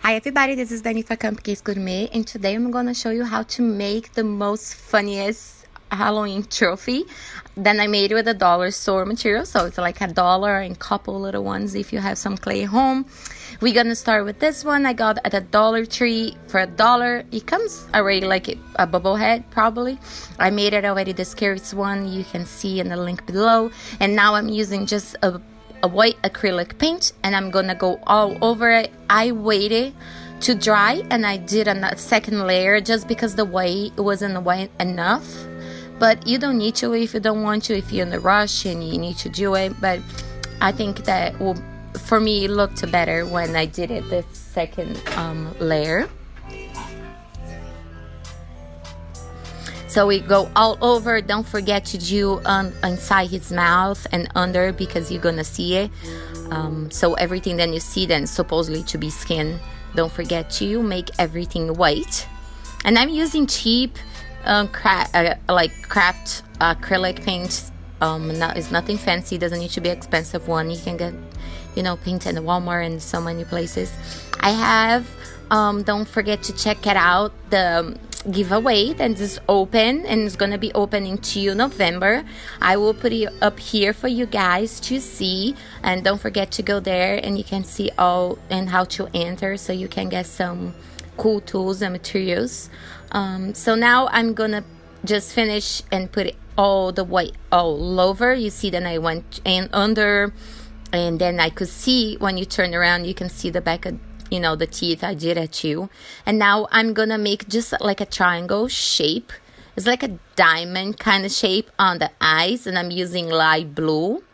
Hi everybody, this is Dani for Cupcakes Gourmet, and today I'm gonna show you how to make the most funniest Halloween trophy. Then I made it with a dollar store material, so it's like $1 and couple little ones if you have some clay at home. We're gonna start with this one. I got at a Dollar Tree for $1. It comes already like a bubble head probably. I made it already, the scariest one, you can see in the link below. And now I'm using just a white acrylic paint, and I'm gonna go all over it. I waited to dry and I did a second layer just because the white wasn't white enough, but you don't need to if you don't want to, if you're in a rush and you need to do it. But I think that will, for me, it looked better when I did it this second layer. So we go all over. Don't forget to do inside his mouth and under, because you're gonna see it. So everything that you see then supposedly to be skin, don't forget to make everything white. And I'm using cheap craft acrylic paint. It's nothing fancy, doesn't need to be expensive one. You can get, paint in Walmart and so many places. I have, don't forget to check it out, the giveaway that is open, and it's gonna be open until November. I will put it up here for you guys to see, and don't forget to go there and you can see all and how to enter, so you can get some cool tools and materials. So now I'm gonna just finish and put it all the white all over. You see that I went in under, and then I could see when you turn around, you can see the back of the teeth. I did it too. And now I'm gonna make just like a triangle shape. It's like a diamond kind of shape on the eyes, and I'm using light blue.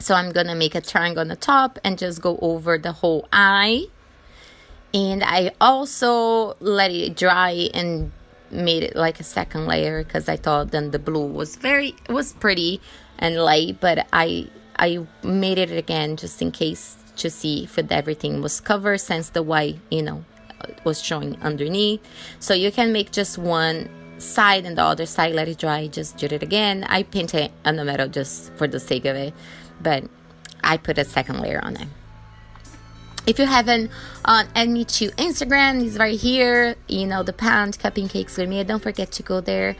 So I'm gonna make a triangle on the top and just go over the whole eye. And I also let it dry and made it like a second layer, because I thought then the blue was pretty and light, but I made it again just in case, to see if everything was covered, since the white was showing underneath. So you can make just one side and the other side, let it dry, just do it again. I painted on the metal just for the sake of it, but I put a second layer on it. If you haven't add me to Instagram, it's right here, the pound Cupcakes Gourmet. Don't forget to go there,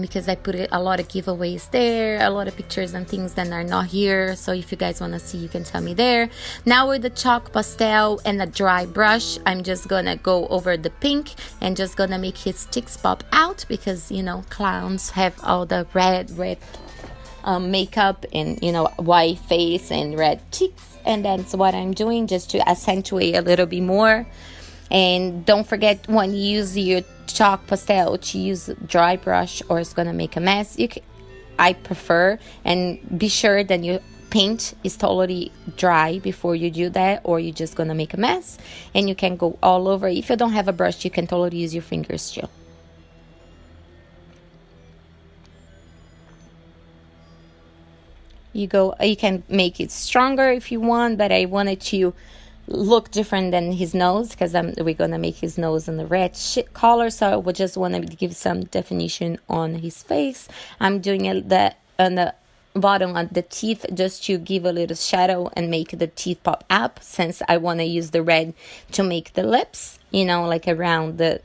because I put a lot of giveaways there, a lot of pictures and things that are not here. So if you guys want to see, you can tell me there. Now with the chalk pastel and a dry brush, I'm just gonna go over the pink and just gonna make his sticks pop out, because clowns have all the red makeup and white face and red cheeks. And that's what I'm doing, just to accentuate a little bit more. And don't forget, when you use your chalk pastel, to use dry brush, or it's gonna make a mess. I prefer, and be sure that your paint is totally dry before you do that, or you're just gonna make a mess and you can go all over. If you don't have a brush, you can totally use your fingers too. You can make it stronger if you want, but I wanted to look different than his nose, because we're gonna make his nose in the red color. So I just want to give some definition on his face. I'm doing it on the bottom of the teeth, just to give a little shadow and make the teeth pop up, since I want to use the red to make the lips, like around the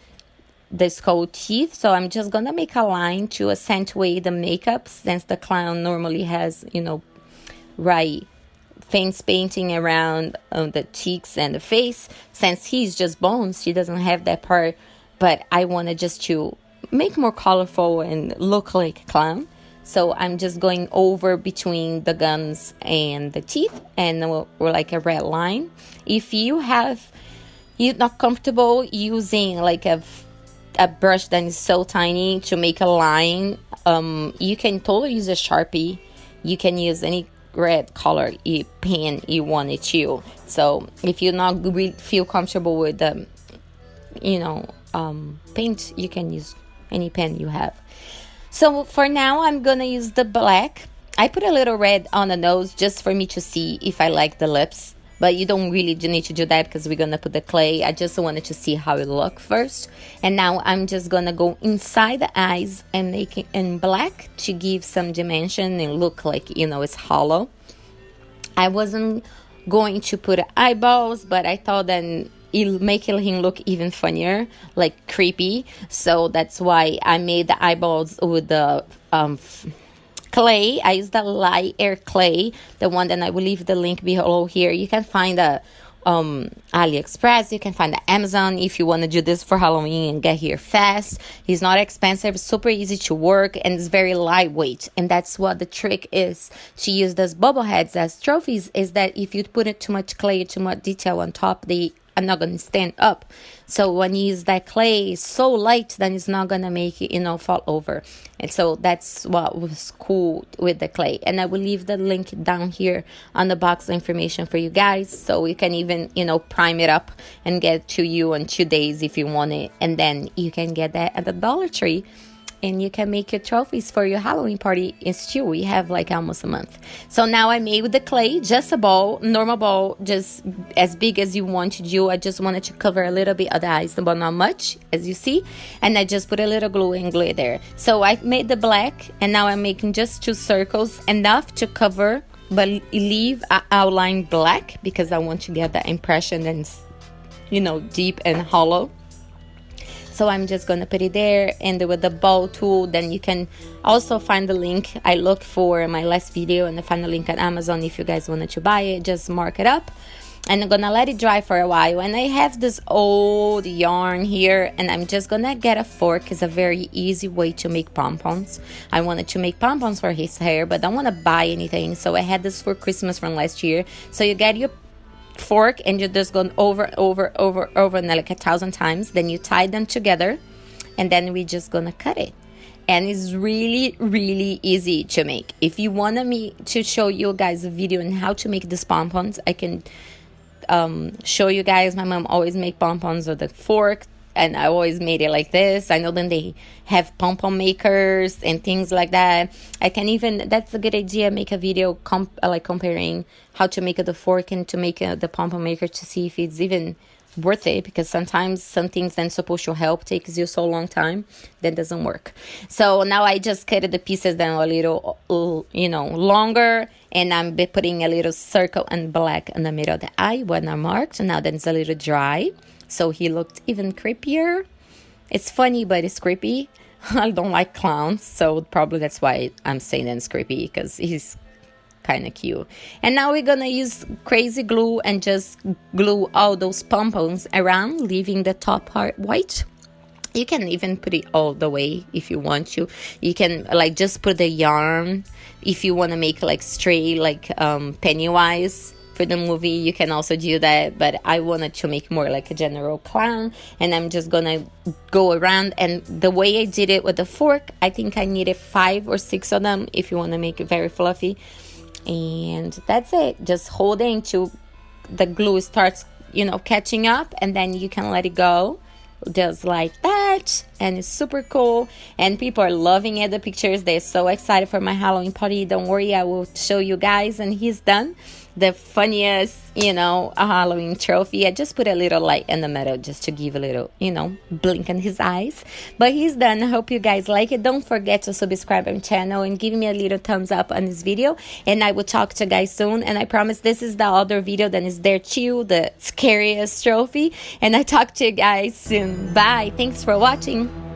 skull teeth. So I'm just gonna make a line to accentuate the makeup, since the clown normally has right face painting around the cheeks and the face. Since he's just bones, he doesn't have that part, but I wanted just to make more colorful and look like a clown. So I'm just going over between the gums and the teeth, and we're like a red line. If you're not comfortable using like a brush that is so tiny to make a line, you can totally use a Sharpie. You can use any red color pen you wanted to. So if you're not really feel comfortable with the paint, you can use any pen you have. So for now, I'm gonna use the black. I put a little red on the nose just for me to see if I like the lips. But you don't really need to do that, because we're going to put the clay. I just wanted to see how it looked first. And now I'm just going to go inside the eyes and make it in black to give some dimension and look like, it's hollow. I wasn't going to put eyeballs, but I thought that it'll make him look even funnier, like creepy. So that's why I made the eyeballs with the clay. I used the light air clay, the one that I will leave the link below here. You can find a AliExpress, you can find the Amazon if you want to do this for Halloween and get here fast. It's not expensive, super easy to work, and it's very lightweight. And that's what the trick is to use those bubble heads as trophies, is that if you put it too much clay, too much detail on top, they are not going to stand up. So when you use that clay, it's so light, then it's not going to make it, fall over. And so that's what was cool with the clay. And I will leave the link down here on the box information for you guys. So you can even, prime it up and get to you in 2 days if you want it. And then you can get that at the Dollar Tree. And you can make your trophies for your Halloween party. It's true, we have like almost a month. So now I made with the clay, just a ball, normal ball, just as big as you want to do. I just wanted to cover a little bit of the eyes, but not much, as you see. And I just put a little glue and glue there. So I made the black, and now I'm making just 2 circles, enough to cover, but leave an outline black, because I want to get that impression and, deep and hollow. So I'm just going to put it there, and with the ball tool, then you can also find the link I looked for in my last video, and I find the link at Amazon if you guys wanted to buy it. Just mark it up, and I'm going to let it dry for a while. And I have this old yarn here, and I'm just going to get a fork. It's a very easy way to make pom-poms. I wanted to make pom-poms for his hair, but I don't want to buy anything. So I had this for Christmas from last year. So you get your fork, and you're just going over like 1,000 times. Then you tie them together, and then we're just gonna cut it. And it's really, really easy to make. If you want me to show you guys a video on how to make these pom-poms, I can show you guys. My mom always make pom-poms with a fork, and I always made it like this. I know then they have pom-pom makers and things like that. I can even, that's a good idea, make a video comparing how to make the fork and to make the pom-pom maker, to see if it's even worth it, because sometimes some things that's supposed to help takes you so long time that doesn't work. So now I just cut the pieces down a little, longer, and I'm putting a little circle and black in the middle of the eye when I marked. Now that it's a little dry, so he looked even creepier. It's funny, but it's creepy. I don't like clowns, so probably that's why I'm saying that it's creepy, because he's kind of cute. And now we're gonna use crazy glue and just glue all those pom-poms around, leaving the top part white. You can even put it all the way if you want to. You can just put the yarn if you want to make stray Pennywise for the movie. You can also do that, but I wanted to make more like a general clown, and I'm just gonna go around. And the way I did it with the fork, I think I needed 5 or 6 of them if you want to make it very fluffy. And that's it. Just hold it until the glue starts catching up, and then you can let it go just like that. And it's super cool, and people are loving it. The pictures, they're so excited for my Halloween party. Don't worry, I will show you guys. And he's done. The funniest, Halloween trophy. I just put a little light in the middle just to give a little, blink in his eyes. But he's done. I hope you guys like it. Don't forget to subscribe to my channel and give me a little thumbs up on this video. And I will talk to you guys soon. And I promise this is the other video that is there too, the scariest trophy. And I talk to you guys soon. Bye. Thanks for watching.